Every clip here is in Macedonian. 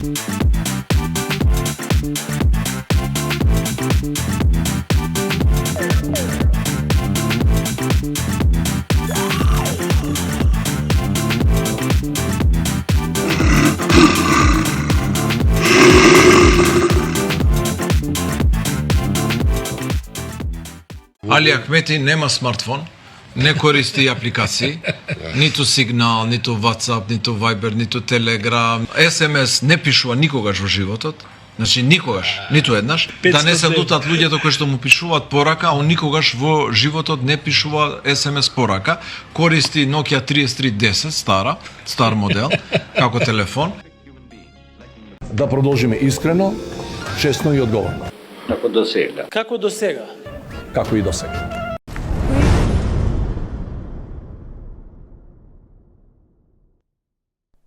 Али Ахмети нема смартфон, не користи апликации, ниту Сигнал, ниту WhatsApp, ниту Viber, ниту Telegram, SMS не пишува никогаш во животот. Значи никогаш, ниту еднаш, да не се лутат луѓето кои што му пишуваат порака, он никогаш во животот не пишува SMS порака, користи Nokia 3310, стар модел, како телефон. Да продолжиме искрено, честно и одговорно. Како до сега. Како до сега? Како и до сега.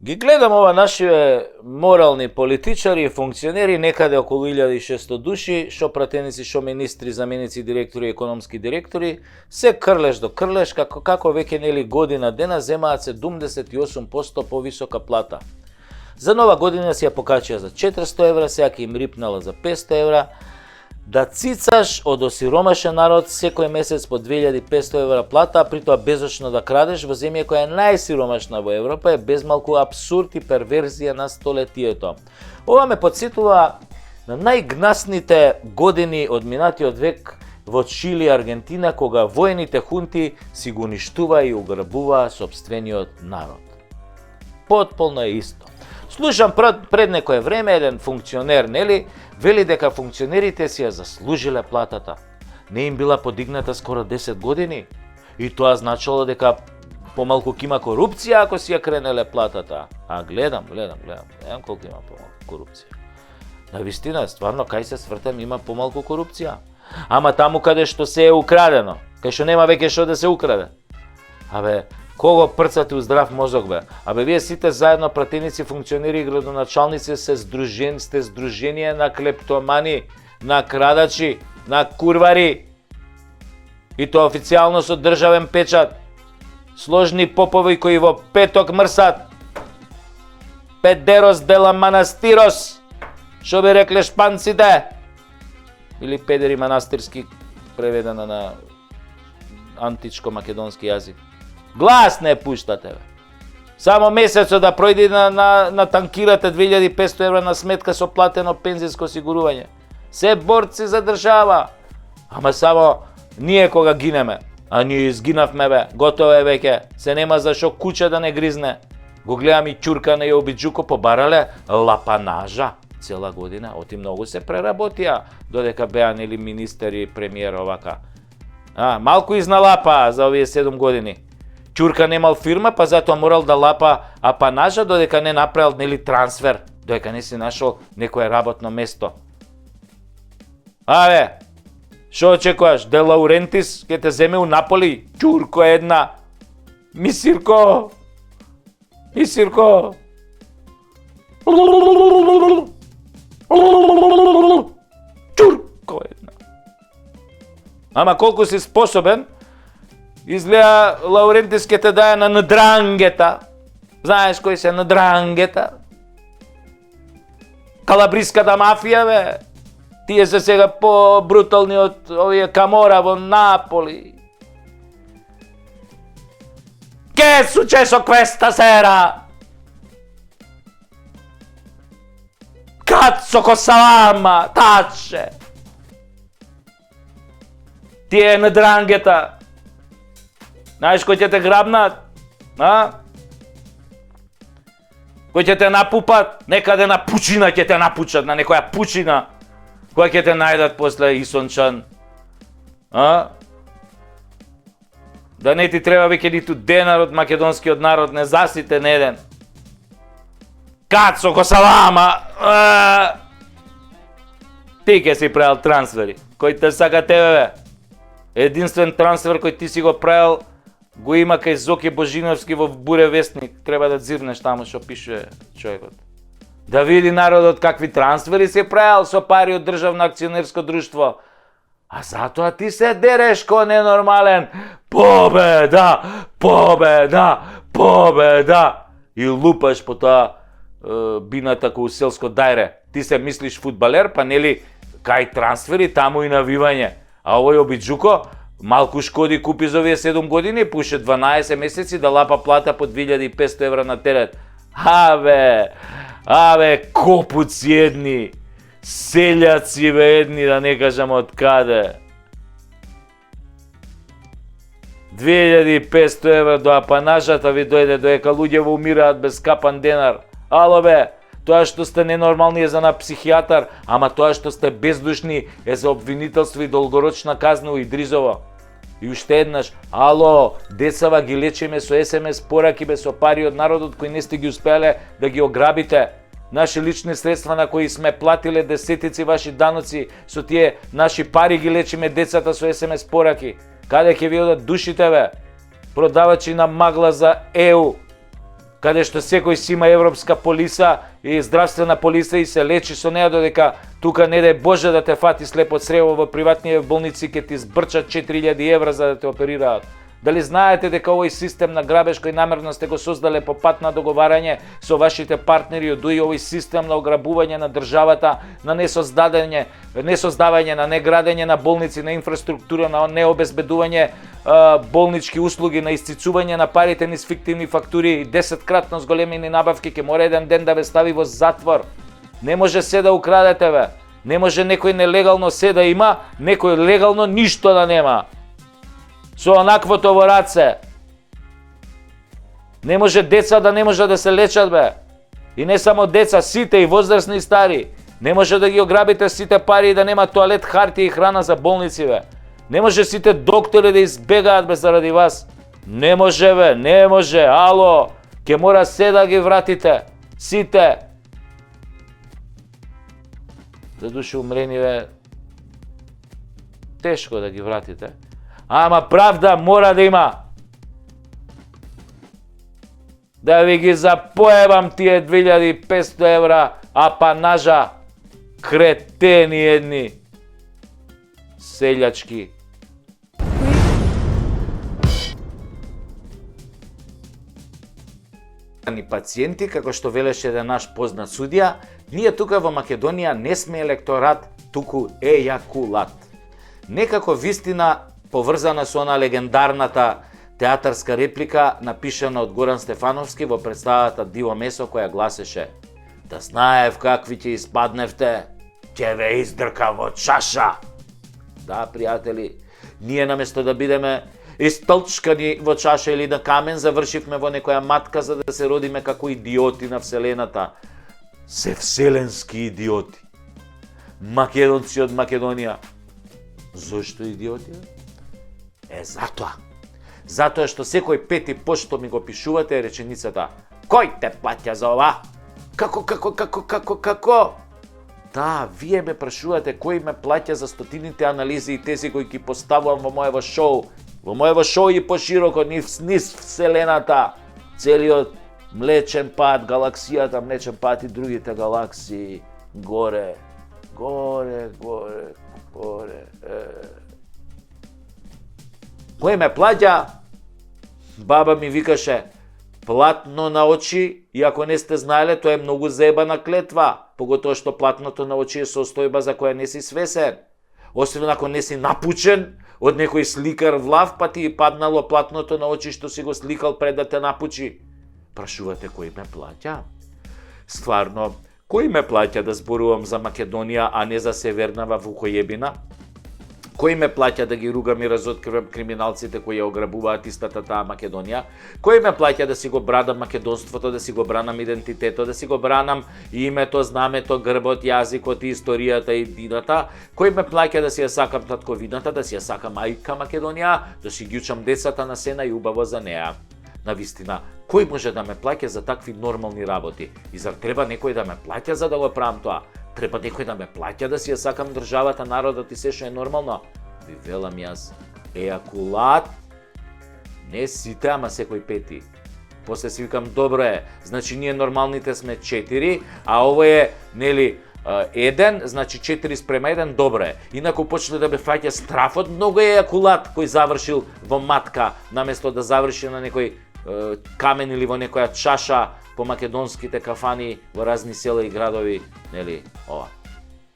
Ги гледам ова нашиве морални политичари и функционери, некаде околу 1600 души, шо пратеници, шо министри, заменици, директори, економски директори, се крлеш до крлеш, како веќе нели година дена земаат 78% повисока плата. За нова година си ја покачија за 400 евра, сега ќе им рипнала за 500 евра. Да цицаш од осиромашен народ секој месец по 2500 евра плата, а при тоа безочно да крадеш во земја која е најсиромашна во Европа, е безмалку абсурд и перверзија на столетието. Ова ме подсетува на најгнасните години од минатиот век во Чили и Аргентина, кога воените хунти си го уништува и уграбува собствениот народ. Потполно е исто. Слушам пред некое време еден функционер, нели, вели дека функционерите си ја заслужиле платата. Не им била подигната скоро 10 години. И тоа значило дека помалку ќе има корупција ако си ја кренеле платата. А гледам колку има помалку корупција. На вистина, стварно, кај се свртам има помалку корупција. Ама таму каде што се е украдено, кај што нема веќе што да се украде. Абе, кого прцате у здрав мозок, бе? Абе, вие сите заедно, пратеници, функционери и градоначалници, сте здружение на клептомани, на крадачи, на курвари. И тоа официјално со државен печат. Сложни попови кои во петок мрсат. Педерос дела манастирос, шо би рекле шпанците. Или педери манастирски, преведена на античко-македонски јазик. Глас не пуштате, бе. Само месецот да пројде на танкирате 2500 евра на сметка со платено пензиско осигурување. Се борци за држава. Ама само ние кога гинеме, а ние изгинавме, бе, готово е веќе, се нема за шо куче да не гризне. Го гледам и Ќуркана и Обиджуко побарале лапанажа цела година, оти многу се преработија, додека беа нели министер и премиер овака. Малку изналапа за овие 7 години. Ќурка немал фирма, па затоа морал да лапа апанажа, додека не направил нели трансфер, додека не си нашол некое работно место. Шо очекуваш? Де Лаурентис ќе те земе у Наполи? Ќурко една. Мисирко. Ќурко една. Ама колку си способен, изгледа Лаурентис ке те даде на надрангета. Знаеш кои се надрангета? Калабриската мафија, бе. Тие се сега по-брутални од овие Камора во Наполи. Che è successo questa sera? Cazzo cosa mamma, tacce! Тие надрангета. Знаеш кој ќе те грабнат? Кој ќе те напупат? Некаде на пучина ќе те напучат, на некоја пучина. Која ќе те најдат после Исончан? Да не ти треба веќе ниту денар од македонскиот народ, не засите на еден. Кацо Косалама! Ти ќе си правил трансфери. Кој те сака тебе, бе? Единствен трансфер кој ти си го правил, го има кај Зоки Божиновски во Буре вестник. Треба да дзирнеш таму што пише човекот. Да види народот какви трансфери се правил со пари од државно акционерско друштво. А затоа ти се дереш ко ненормален. Победа! Победа! Победа! И лупаш по тоа бината кој селско дајре. Ти се мислиш фудбалер, па нели кај трансфери, таму и навивање. А овој обиджуко малку шкоди купи за овие 7 години, пуше 12 месеци да лапа плата по 2500 евра на терет. Абе, копуци едни, селјаци бе едни, да не кажам од каде. 2500 евра до апанажата ви дојде, доека луѓе умираат без капан денар. Ало бе, тоа што сте ненормални е за на психијатар, ама тоа што сте бездушни е за обвинителство и долгорочна казна и дризово. И уште еднаш, ало, децава ги лечиме со СМС пораки бе со пари од народот кои не сте ги успеле да ги ограбите. Наши лични средства на кои сме платиле десетици ваши даноци, со тие наши пари ги лечиме децата со СМС пораки. Каде ќе ви одат душите бе? Продавачи на магла за ЕУ, каде што секој си има европска полиса и здравствена полиса и се лечи со неа, додека тука не дај Боже да те фати слепо црево во приватни болници ке ти збрчат 4000 евра за да те оперираат. Дали знаете дека овој систем на грабеж кој намерно сте го создале по пат на договарање со вашите партнери од ДУИ, овој систем на ограбување на државата, на несоздавање, на неградење на болници, на инфраструктура, на необезбедување болнички услуги, на исцицување на парите низ фиктивни фактури и 10-кратно зголемени набавки, ќе мора еден ден да ве стави во затвор. Не може се да украдете бе. Не може некој нелегално се да има, некој легално ништо да нема. Со онаквото во раце. Не може деца да не може да се лечат бе. И не само деца, сите и возрастни и стари. Не може да ги ограбите сите пари и да нема тоалет, хартија и храна за болници бе. Не може сите доктори да избегаат бе заради вас. Не може бе, не може. Ало, ќе мора се да ги вратите. Сите. За души умрени бе. Тешко да ги вратите. Ама правда мора да има. Да ви ги запоебам тие 2500 евра апанажа, кретени едни, селјачки. Пациенти, како што велеше еден наш познат судија, ние тука во Македонија не сме електорат, туку ејакулат. Некако вистина поврзана со она легендарната театарска реплика напишана од Горан Стефановски во представата Диво месо, која гласеше: "Да знаев какви ќе испадневте, ќе ве издрка во чаша." Да, пријатели, ние наместо да бидеме истолчкани во чаша или на камен, завршивме во некоја матка за да се родиме како идиоти на вселената. Се вселенски идиоти. Македонци од Македонија. Зошто идиоти? Затоа што секој пети пост што ми го пишувате е реченицата: "Кој те плаќа за ова?" Како? Да, вие ме прашувате кој ме плаќа за стотините анализи и тези кои ги поставувам во моево шоу. Во моево шоу и пошироко низ вселената, целиот Млечен пат, галаксијата Млечен пат и другите галаксии, горе. Кој ме плаќа? Баба ми викаше: "Платно на очи", и ако не сте знаеле, тоа е многу заебана клетва, поготоа што платното на очи е состојба за која не си свесен. Освен ако не си напучен од некој сликар влав, па ти паднало платното на очи што си го сликал пред да те напучи. Прашувате кој ме плаќа? Стварно, кој ме плаќа да зборувам за Македонија, а не за Севернава Вукојебина? Кој ме плаќа да ги ругам и разоткривам криминалците кои ја ограбуваат истата таа Македонија? Кој ме плаќа да си го бранам македонството, да си го бранам идентитетот, да си го бранам името, знамето, грбот, јазикот и историјата и дината? Кој ме плаќа да си ја сакам татковината, да си ја сакам мајка Македонија, да си ги учам децата на сена и убаво за неа? Навистина, кој може да ме плаќа за такви нормални работи? И зар треба некој да ме плаќа за да го правам тоа? Треба некој да ме плаќа да си ја сакам државата, народот и се што е нормално? Ви велам јас, ејакулат, не сите, ама секој пети. После си викам, добро е, значи ние нормалните сме 4, а ово е, нели, 1, значи 4:1, добро е. Инаку почне да ме фаќа страфот, многу е ејакулат кој завршил во матка, наместо да заврши на некој камен или во некоја чаша по македонските кафани во разни села и градови, нели, ова.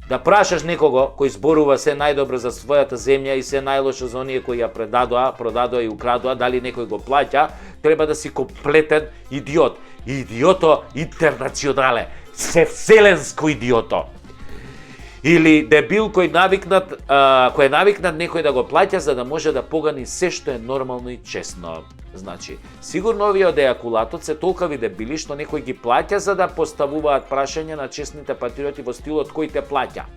Да прашаш некого кој зборува се најдобро за својата земја и се најлошо за оние кои ја продадоа и украдоа, дали некој го плаќа, треба да си комплетен идиот. Идиото интернационале, вселенско идиото. Или дебил кој е навикнат некој да го плаќа за да може да погани се што е нормално и честно. Значи, сигурно овие од ејакулатот се толкави дебили што некој ги плаќа за да поставуваат прашања на честните патриоти во стилот кој те плаќа.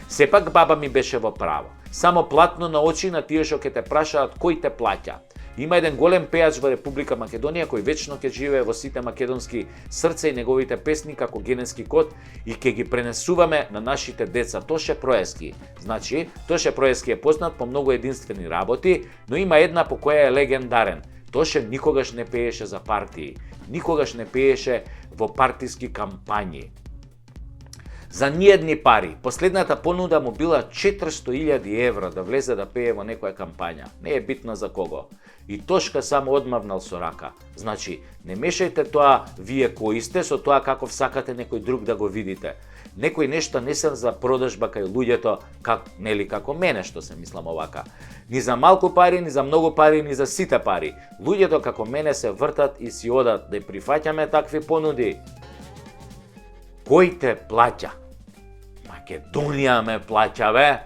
Сепак баба ми беше во право. Само платно на очи на тие што ќе те прашаат кој те плаќа. Има еден голем пејач во Република Македонија кој вечно ќе живее во сите македонски срца и неговите песни како генетски код и ќе ги пренесуваме на нашите деца. Тоше Проески. Значи, Тоше Проески е познат по многу единствени работи, но има една по која е легендарен. Тоше никогаш не пееше за партии, никогаш не пееше во партиски кампањи. За ниедни пари. Последната понуда му била 400.000 евра да влезе да пее во некоја кампања. Не е битно за кого. И Тошка само одмавнал со рака. Значи, не мешајте тоа вие кои сте со тоа каков сакате некој друг да го видите. Некои нешта не се за продажба кај луѓето, како мене што се мислам овака. Ни за малку пари, ни за многу пари, ни за сите пари. Луѓето како мене се вртат и си одат, да прифаќаме такви понуди. Кој те плаќа? Македонија ме плаќа, бе.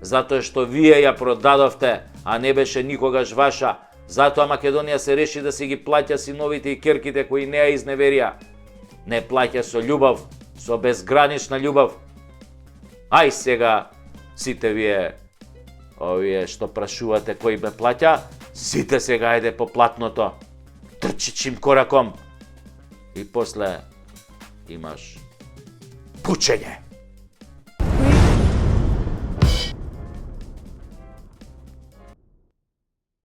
Затоа што вие ја продадовте, а не беше никогаш ваша. Затоа Македонија се реши да си ги плаќа синовите и керките кои не ја изневерија. Не плаќа со љубов, со безгранична ljubов. Ај сега, сите вие, овие што прашувате кој ме плаќа, сите сега ајде по платното. Трчи чим кораком. И после имаш пучење.